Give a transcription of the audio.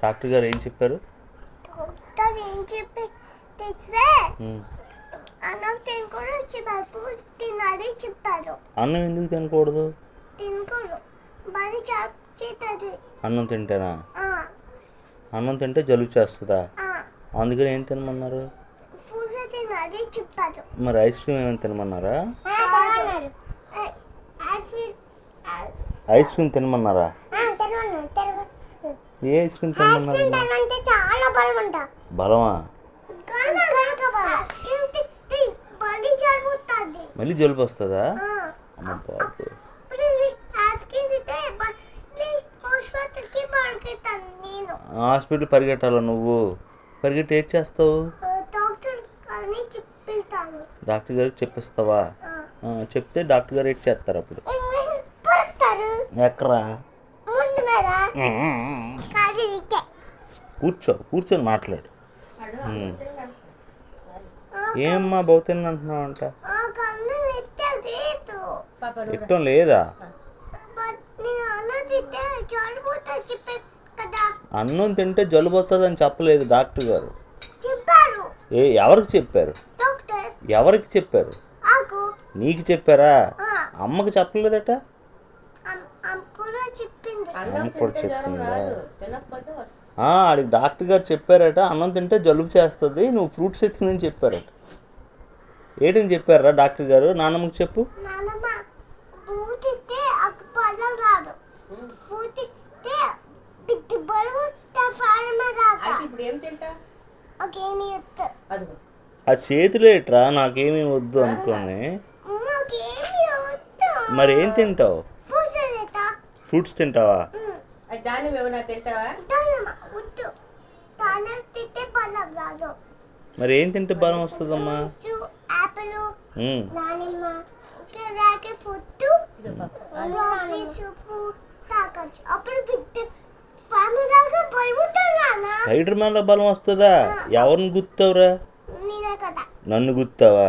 Doctor గారు ఏం చెప్పారు? డాక్టర్ ఏం చెప్పి తెచ్చే అన్నం తినకూడదు చెప్పారు. ఫ్రూట్స్ తినాలి చెప్పారు. అన్నం ఎందుకు తినకూడదు? తినకూడదు మరి చేస్తుంది. అన్నం తింటేనా? అన్నం తింటే జలుబు చేస్తుందా? అందుకని ఏం తినమన్నారు? ఫ్రూట్స్ తినాలి చెప్పారు. మరి ఐస్ క్రీమ్ ఏమైనా తినమన్నారా? ఐస్ క్రీమ్ తినమన్నారా? ఏ ఐస్ క్రీమ్ తినమన్నారు? చాలా బలం అంట. బలమా? మళ్ళీ జలుబు వస్తుందా? అమ్మ బాబు, హాస్పిటల్ పరిగెట్టాలా? నువ్వు పరిగెట్టి ఏం చేస్తావు? డాక్టర్ గారికి చెప్పిస్తావా? చెప్తే డాక్టర్ గారు ఏం చేస్తారు అప్పుడు? ఎక్కరా? కూర్చొని మాట్లాడు. ఏమ్మా బౌతిని అంటున్నావు అంట? ఇష్టం లేదా? అన్నం తింటే జలుబు వస్తుంది అని చెప్పలేదు డాక్టర్ గారు. ఎవరికి చెప్పారు? ఎవరికి చెప్పారు? నీకు చెప్పారా? అమ్మకి చెప్పలేదట? అమ్మ కూడా చెప్పిందా? ఆడికి డాక్టర్ గారు చెప్పారట అన్నం తింటే జలుబు చేస్తుంది, నువ్వు ఫ్రూట్స్ ఎత్తుకుని చెప్పారట. ఏంటని చెప్పారా డాక్టర్ గారు? నాన్నమ్మకి చెప్పు. ఆ చేతిలో ఇట్రా నాకేమీ వద్దు అనుకోని. మరి ఏం తింటావు? ఫ్రూట్స్ తింటావా? మరి ఏం తింటే బలం వస్తుందమ్మా? స్పైడర్ మ్యాన్ లో బలం వస్తుందా? ఎవరిని గుర్తావురా? నన్ను గుర్తావా?